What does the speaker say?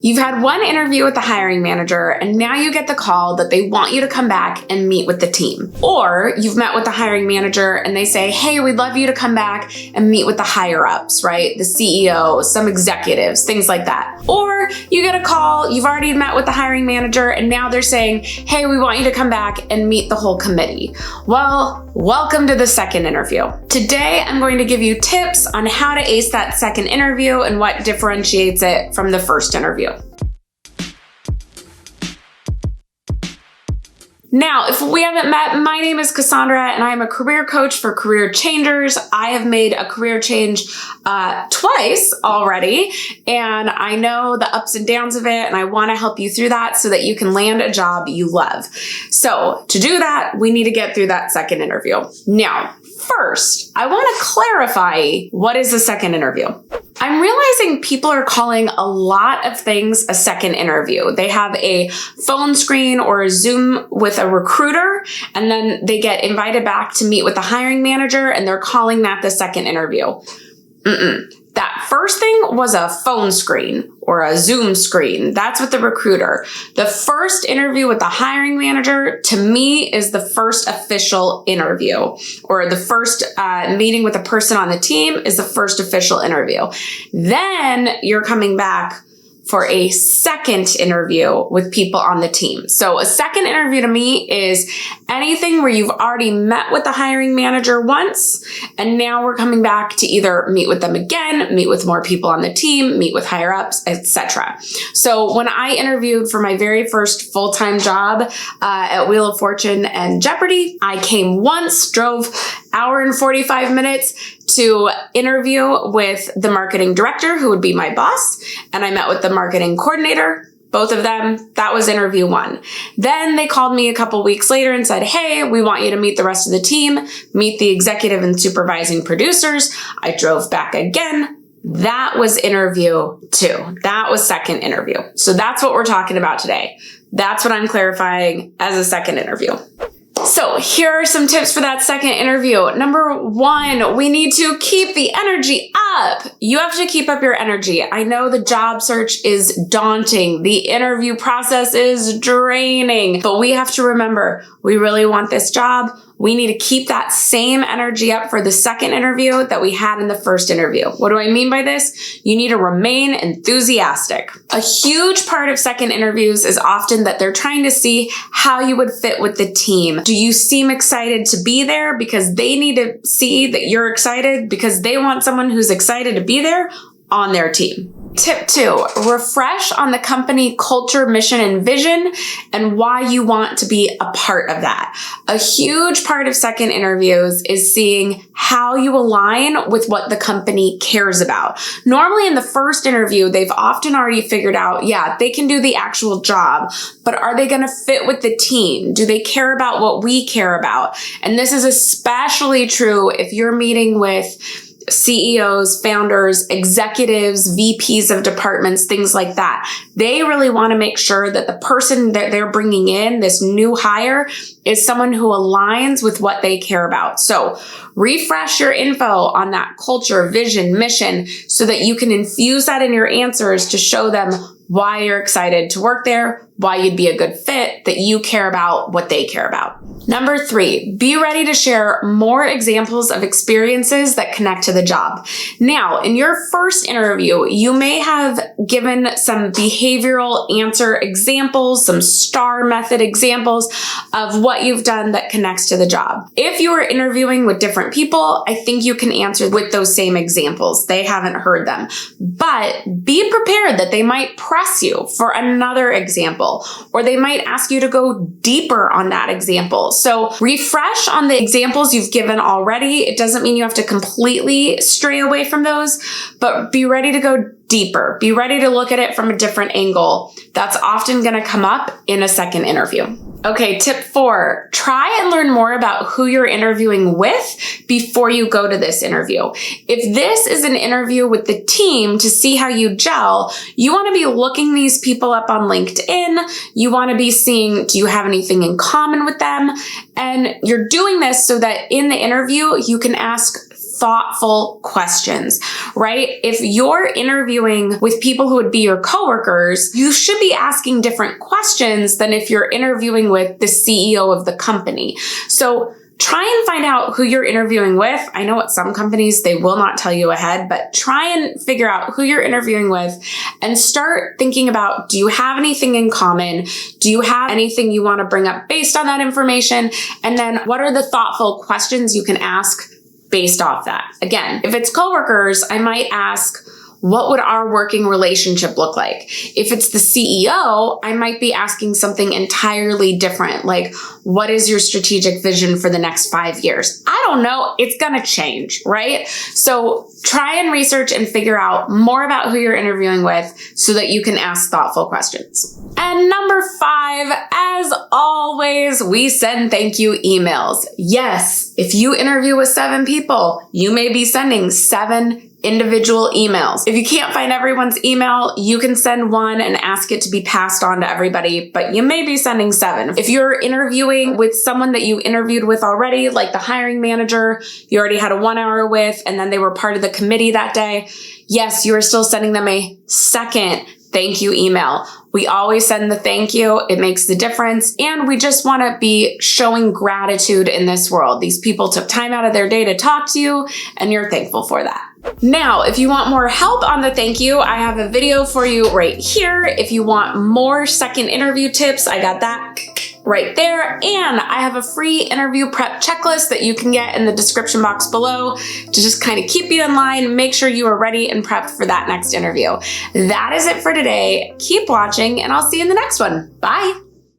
You've had one interview with the hiring manager, and now you get the call that they want you to come back and meet with the team. Or you've met with the hiring manager and they say, hey, we'd love you to come back and meet with the higher ups, right? The CEO, some executives, things like that. Or you get a call, you've already met with the hiring manager, and now they're saying, hey, we want you to come back and meet the whole committee. Well, welcome to the second interview. Today, I'm going to give you tips on how to ace that second interview and what differentiates it from the first interview. Now, if we haven't met, my name is Cassandra and I'm a career coach for career changers. I have made a career change twice already, and I know the ups and downs of it, and I want to help you through that so that you can land a job you love. So to do that, we need to get through that second interview. Now, first, I want to clarify what is a second interview. I'm realizing people are calling a lot of things a second interview. They have a phone screen or a Zoom with a recruiter, and then they get invited back to meet with the hiring manager, and they're calling that the second interview. That first thing was a phone screen or a Zoom screen. That's with the recruiter. The first interview with the hiring manager, to me, is the first official interview, or the first meeting with a person on the team is the first official interview. Then you're coming back for a second interview with people on the team. So a second interview to me is anything where you've already met with the hiring manager once, and now we're coming back to either meet with them again, meet with more people on the team, meet with higher ups, etc. So when I interviewed for my very first full-time job at Wheel of Fortune and Jeopardy, I came once, drove hour and 45 minutes to interview with the marketing director, who would be my boss, and I met with the marketing coordinator. Both of them, that was interview one. Then they called me a couple weeks later and said, hey, we want you to meet the rest of the team, meet the executive and supervising producers. I drove back again. That was interview two. That was second interview. So that's what we're talking about today. That's what I'm clarifying as a second interview. So here are some tips for that second interview. Number one, we need to keep the energy up. You have to keep up your energy. I know the job search is daunting. The interview process is draining, but we have to remember, we really want this job. We need to keep that same energy up for the second interview that we had in the first interview. What do I mean by this? You need to remain enthusiastic. A huge part of second interviews is often that they're trying to see how you would fit with the team. Do you seem excited to be there because they need to see that you're excited because they want someone who's excited to be there on their team? Tip two, refresh on the company culture, mission, and vision, and why you want to be a part of that. A huge part of second interviews is seeing how you align with what the company cares about. Normally in the first interview, they've often already figured out, yeah, they can do the actual job, but are they going to fit with the team? Do they care about what we care about? And this is especially true if you're meeting with CEOs, founders, executives, VPs of departments, things like that. They really want to make sure that the person that they're bringing in, this new hire, is someone who aligns with what they care about. So refresh your info on that culture, vision, mission, so that you can infuse that in your answers to show them why you're excited to work there, why you'd be a good fit, that you care about what they care about. Number three, be ready to share more examples of experiences that connect to the job. Now, in your first interview, you may have given some behavioral answer examples, some STAR method examples of what you've done that connects to the job. If you are interviewing with different people, I think you can answer with those same examples. They haven't heard them. But be prepared that they might press you for another example, or they might ask you to go deeper on that example. So refresh on the examples you've given already. It doesn't mean you have to completely stray away from those, but be ready to go deeper. Be ready to look at it from a different angle. That's often going to come up in a second interview. Okay, tip 4, try and learn more about who you're interviewing with before you go to this interview. If this is an interview with the team to see how you gel, you want to be looking these people up on LinkedIn. You want to be seeing, do you have anything in common with them? And you're doing this so that in the interview, you can ask thoughtful questions, right? If you're interviewing with people who would be your coworkers, you should be asking different questions than if you're interviewing with the CEO of the company. So try and find out who you're interviewing with. I know at some companies, they will not tell you ahead, but try and figure out who you're interviewing with and start thinking about, do you have anything in common? Do you have anything you want to bring up based on that information? And then what are the thoughtful questions you can ask based off that? Again, if it's coworkers, I might ask, what would our working relationship look like? If it's the CEO, I might be asking something entirely different. Like, what is your strategic vision for the next 5 years? I don't know. It's going to change, right? So try and research and figure out more about who you're interviewing with so that you can ask thoughtful questions. And number 5, as always, we send thank you emails. Yes, if you interview with 7 people, you may be sending 7 individual emails. If you can't find everyone's email, you can send one and ask it to be passed on to everybody, but you may be sending 7. If you're interviewing with someone that you interviewed with already, like the hiring manager, you already had a 1 hour with, and then they were part of the committee that day, yes, you are still sending them a second thank you email. We always send the thank you. It makes the difference. And we just want to be showing gratitude in this world. These people took time out of their day to talk to you, and you're thankful for that. Now, if you want more help on the thank you, I have a video for you right here. If you want more second interview tips, I got that right there. And I have a free interview prep checklist that you can get in the description box below to just kind of keep you in line, make sure you are ready and prepped for that next interview. That is it for today. Keep watching, and I'll see you in the next one. Bye.